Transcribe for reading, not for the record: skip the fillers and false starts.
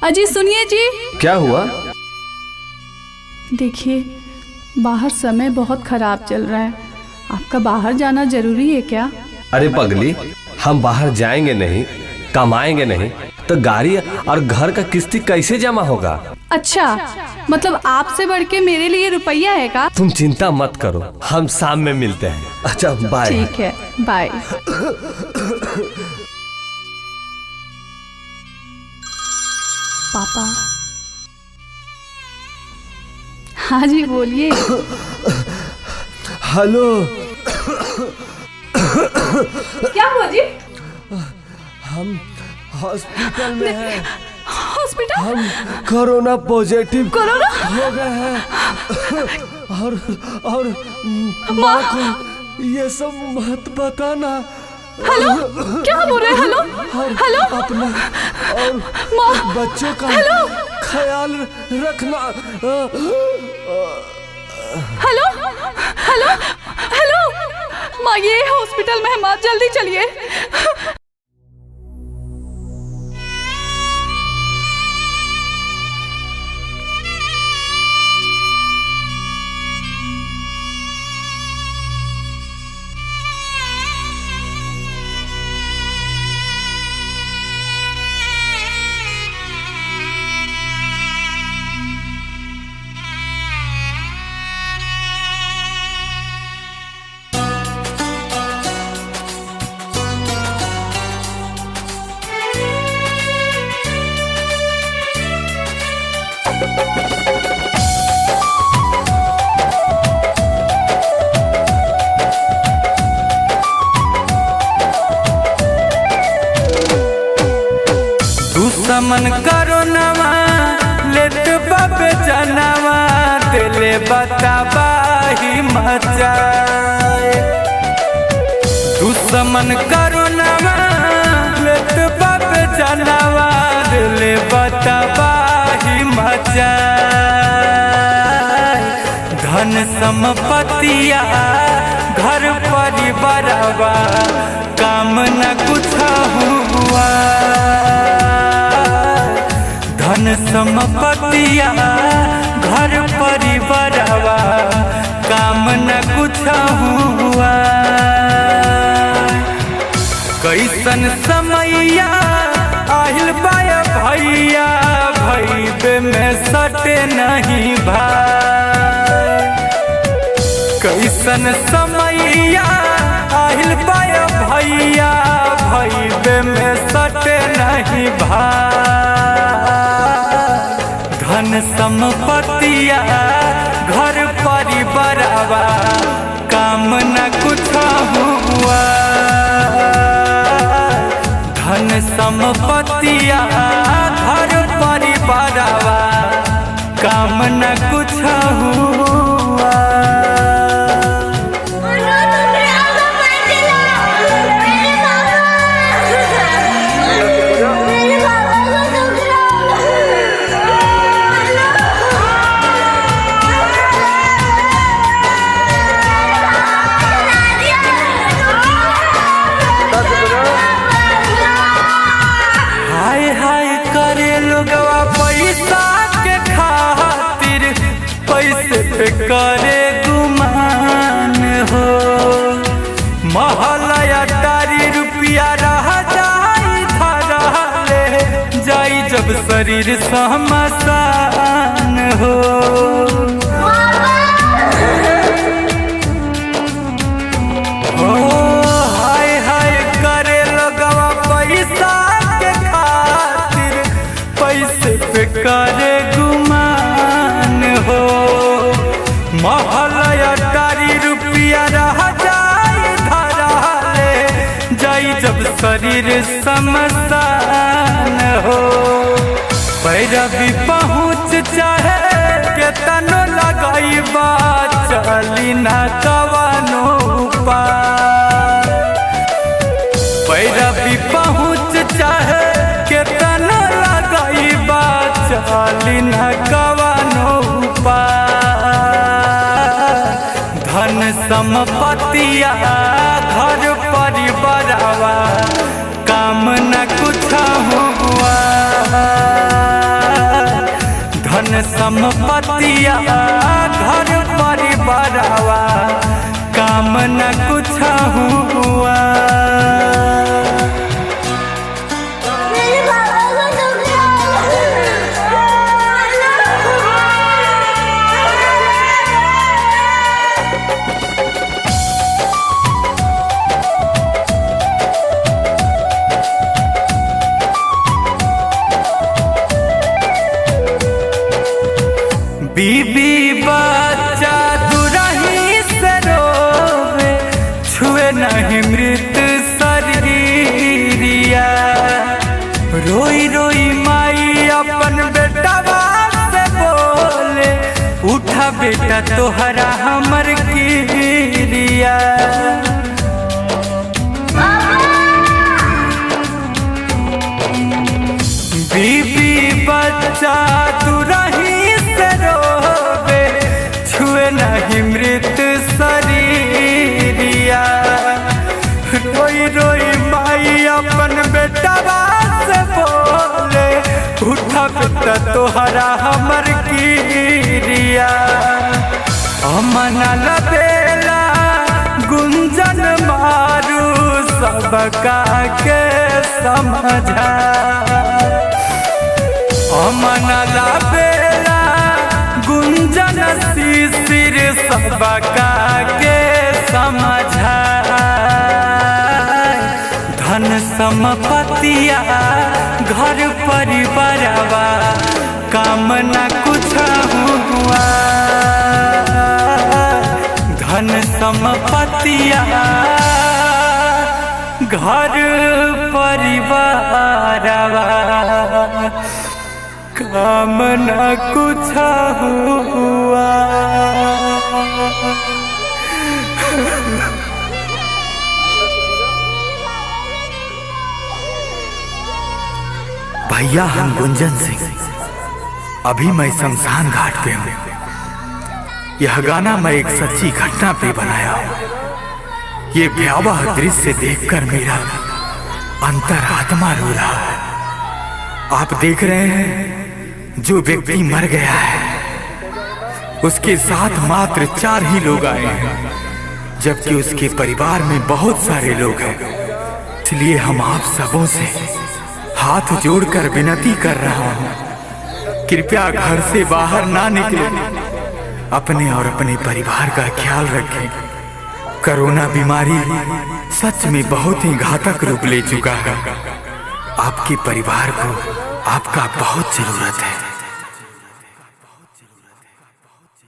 अजी सुनिए जी। क्या हुआ? देखिए, बाहर समय बहुत खराब चल रहा है, आपका बाहर जाना जरूरी है क्या? अरे पगली, हम बाहर जाएंगे नहीं, कमाएंगे नहीं तो गाड़ी और घर का किस्ती कैसे जमा होगा? अच्छा, मतलब आपसे बढ़ के मेरे लिए रुपया है का? तुम चिंता मत करो, हम शाम में मिलते हैं। अच्छा बाय। ठीक है, बाय। पापा। हाँ जी बोलिए। हेलो। क्या हुआ जी? हम हॉस्पिटल में हैं। हॉस्पिटल? हम कोरोना पॉजिटिव कोरोना हो गए हैं और माँ को ये सब मत बताना। हेलो, क्या बोल रहे हैं? हेलो हेलो, अपना और माँ, बच्चों का ख्याल रखना। हेलो हेलो हेलो, माँ ये हॉस्पिटल में है माँ, जल्दी चलिए। दुश्मन करो नवा लेत बाबे जनवा दिले बताबाही मचाए। दुश्मन करो नवा लेत बाबे जनवा दिले बताबाही मचाए। धन संपत्तिया घर परिवारवा काम न कुछ हुआ। धन संपत्तिया घर परिवारवा काम न कुछ हुआ। कैसन समैया आहिल बाय भैया, भैबे में सटे नहीं भाई। कैसन समैया आहिल बाय भैया, भैबे में सटे नहीं भाई। धन संपत्तिया घर परिवारवा काम न कुछ हुआ। धन संपत्तिया घर परिवारवा काम न कुछ हुआ। करे गुमान हो महलया तारी रुपया रह जाई धरले जाई जब शरीर समसान हो। हाय हाय करे लगवा पैसा के खातिर, पैसे पे करे गुमान हो। महलया तारी रुपया रह जाई धरले जाई जब शरीर समसान हो। पैरवी पहुँच चाहे के तनो लगाई बात चली न कवनो उपाय। पैरवी पहुँच चाहे के तनो लगाई बात चली न कवनो उपाय। धन संपत्तिया घर परिवारवा काम न कुछ हुआ। संपत्तिया घर परिवारवा काम न कुछ हुआ। बीबी बच्चा दुराही से रोवे छुए नहीं मृत शरीरिया। रोई रोई माई अपन बेटा से बोले उठा बेटा तोहरा हमर किरिया। बीबी बच्चा दुराही नहीं मृत शरीरिया। रोई रोई माई अपन बेटा से बोले उठा बेटा तोहरा हमर किरिया। अमन लबेला गुंजन मारू सबका के समझा। अमन लबेला गुंजन शिशिर सबका के समझा। धन संपत्तिया घर परिवारवा काम न कुछ हुआ। धन संपत्तिया घर परिवारवा काम न कुछ हुआ। भैया हम गुंजन सिंह, अभी मैं शमशान घाट पे हूँ। यह गाना मैं एक सच्ची घटना पे बनाया हूँ। ये भयावह दृश्य देखकर मेरा अंतरात्मा रो रहा है। आप देख रहे हैं जो व्यक्ति मर गया है उसके साथ मात्र 4 ही लोग आए हैं, जबकि उसके परिवार में बहुत सारे लोग हैं। इसलिए हम आप सबों से हाथ जोड़कर विनती कर रहा हूँ, कृपया घर से बाहर ना निकले। अपने और अपने परिवार का ख्याल रखें। कोरोना बीमारी सच में बहुत ही घातक रूप ले चुका है। आपके परिवार को आपका बहुत जरूरत है।